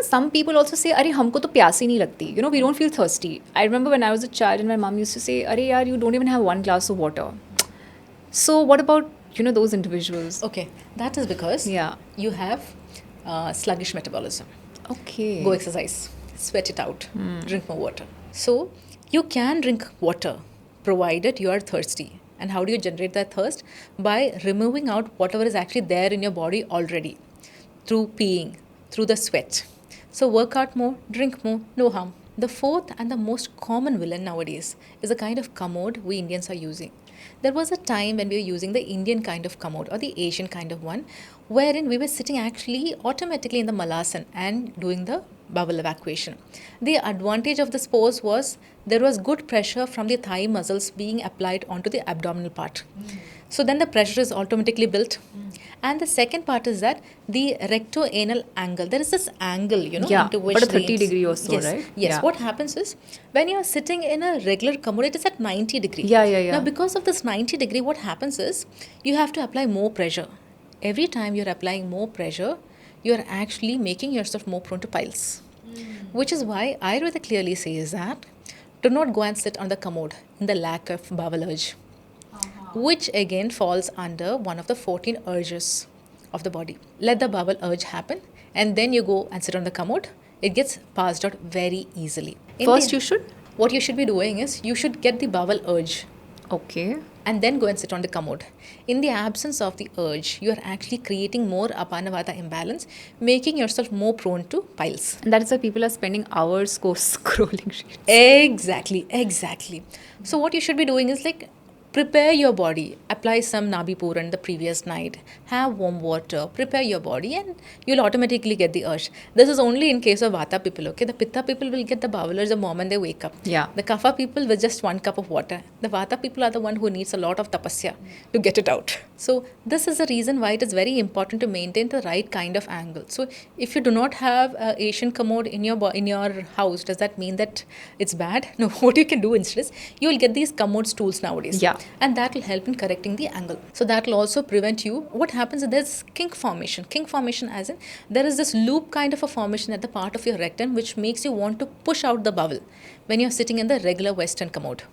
some people also say, "Arey, humko to प्यास ही नहीं लगती." We don't feel thirsty. I remember when I was a child and my mom used to say, "Arey, yaar, you don't even have one glass of water." So what about, those individuals? Okay, that is because Yeah. you have sluggish metabolism. Okay. Go exercise, sweat it out, drink more water. So you can drink water provided you are thirsty. And how do you generate that thirst? By removing out whatever is actually there in your body already through peeing, through the sweat. So work out more, drink more, no harm. The fourth and the most common villain nowadays is the kind of commode we Indians are using. There was a time when we were using the Indian kind of commode or the Asian kind of one, wherein we were sitting actually automatically in the malasan and doing the bowel evacuation. The advantage of this pose was there was good pressure from the thigh muscles being applied onto the abdominal part. So then the pressure is automatically built. And the second part is that the recto-anal angle, there is this angle, Yeah, into which but a the 30 degree or so, yes, right? Yes. Yeah. What happens is when you are sitting in a regular commode, it is at 90 degree. Yeah. Now, because of this 90 degree, what happens is you have to apply more pressure. Every time you're applying more pressure, you're actually making yourself more prone to piles. Which is why Ayurveda clearly says that do not go and sit on the commode in the lack of bowel urge, which again falls under one of the 14 urges of the body. Let the bowel urge happen and then you go and sit on the commode. It gets passed out very easily. First, you should? What you should be doing is you should get the bowel urge Okay. and then go and sit on the commode. In the absence of the urge, you are actually creating more Apanavata imbalance, making yourself more prone to piles. And that is why people are spending hours scrolling sheets. Exactly. So what you should be doing is like prepare your body, apply some Nabi Puran the previous night, have warm water, prepare your body and you'll automatically get the urge. This is only in case of Vata people, okay? The Pitta people will get the bowel urge the moment they wake up. Yeah. The Kapha people with just 1 cup of water. The Vata people are the one who needs a lot of tapasya to get it out. So this is the reason why it is very important to maintain the right kind of angle. So if you do not have a Asian commode in your house, does that mean that it's bad? No. What you can do instead is you will get these commode stools nowadays. Yeah. And that will help in correcting the angle. So that will also prevent you. What happens is there's kink formation. Kink formation as in there is this loop kind of a formation at the part of your rectum which makes you want to push out the bowel when you're sitting in the regular Western commode.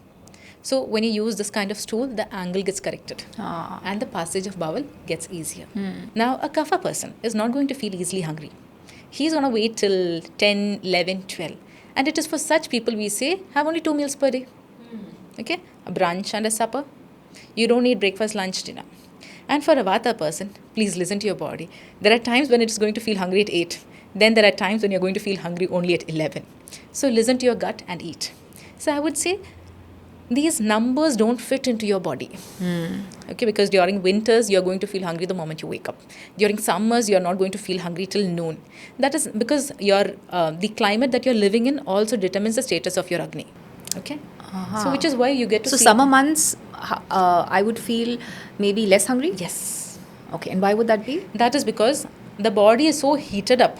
So when you use this kind of stool, the angle gets corrected and the passage of bowel gets easier. Now a Kapha person is not going to feel easily hungry. He's going to wait till 10, 11, 12. And it is for such people we say have only 2 meals per day. Okay, a brunch and a supper. You don't need breakfast, lunch, dinner. And for a Vata person, please listen to your body. There are times when it is going to feel hungry at 8. Then there are times when you're going to feel hungry only at 11. So listen to your gut and eat. So I would say these numbers don't fit into your body. Okay, because during winters, you're going to feel hungry the moment you wake up. During summers, you're not going to feel hungry till noon. That is because the climate that you're living in also determines the status of your Agni. Okay? So which is why you get to So see... summer months, I would feel maybe less hungry? Yes. Okay, and why would that be? That is because the body is so heated up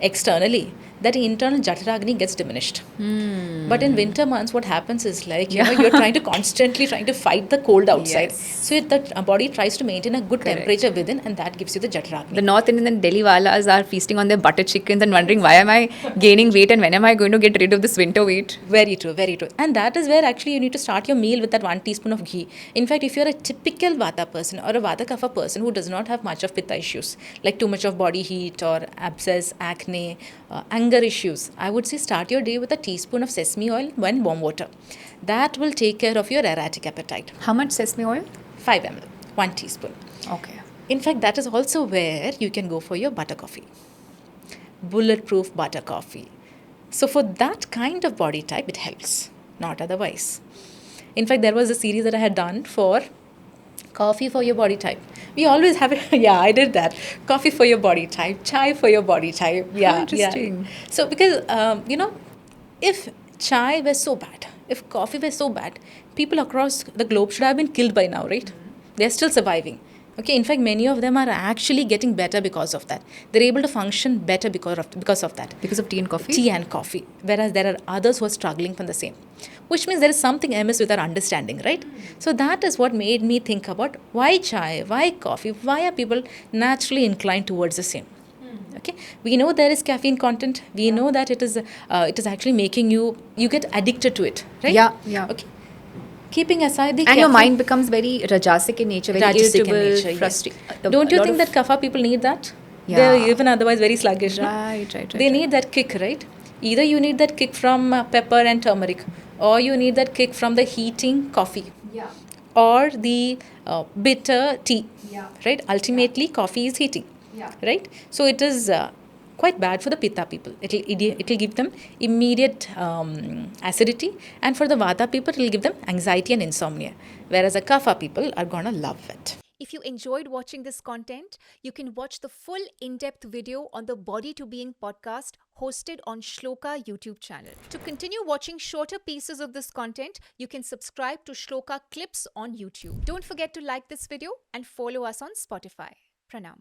externally that the internal Jataragni gets diminished. But in winter months, what happens is like, you're trying to fight the cold outside. Yes. So the body tries to maintain a good Correct. temperature within and that gives you the Jataragni. The North Indian and Delhi walas are feasting on their butter chickens and wondering why am I gaining weight and when am I going to get rid of this winter weight? Very true. And that is where actually you need to start your meal with that 1 teaspoon of ghee. In fact, if you're a typical Vata person or a Vata Kapha person who does not have much of Pitta issues, like too much of body heat or abscess, acne, anger issues, I would say start your day with a teaspoon of sesame oil and warm water. That will take care of your erratic appetite. How much sesame oil? 5 ml, 1 teaspoon. Okay. In fact, that is also where you can go for your butter coffee. Bulletproof butter coffee. So for that kind of body type, it helps, not otherwise. In fact, there was a series that I had done for coffee for your body type. We always have it. Yeah, I did that. Coffee for your body type, chai for your body type. Yeah, interesting. Yeah. So because, if chai were so bad, if coffee were so bad, people across the globe should have been killed by now, right? They're still surviving. Okay, in fact, many of them are actually getting better because of that. They're able to function better because of that. Because of tea and coffee? Tea and coffee. Whereas there are others who are struggling from the same. Which means there is something amiss with our understanding, right? So that is what made me think about why chai, why coffee, why are people naturally inclined towards the same? Okay, we know there is caffeine content. We know that it is actually making you get addicted to it, right? Yeah. Okay. Keeping aside the And your caffeine- mind becomes very rajasic in nature, very Rajasic in irritable, nature, yes. frustrated. Don't you think that kapha people need that? Yeah. They're even otherwise very sluggish. No? Right. They need that kick, right? Either you need that kick from pepper and turmeric, or you need that kick from the heating coffee, Yeah. or the bitter tea, Yeah. right? Ultimately, coffee is heating, Yeah. right? So it is quite bad for the pitta people. It'll give them immediate acidity, and for the vata people, it'll give them anxiety and insomnia. Whereas the kapha people are gonna love it. If you enjoyed watching this content, you can watch the full in-depth video on the Body to Being podcast hosted on Shloka YouTube channel. To continue watching shorter pieces of this content, you can subscribe to Shloka Clips on YouTube. Don't forget to like this video and follow us on Spotify. Pranam.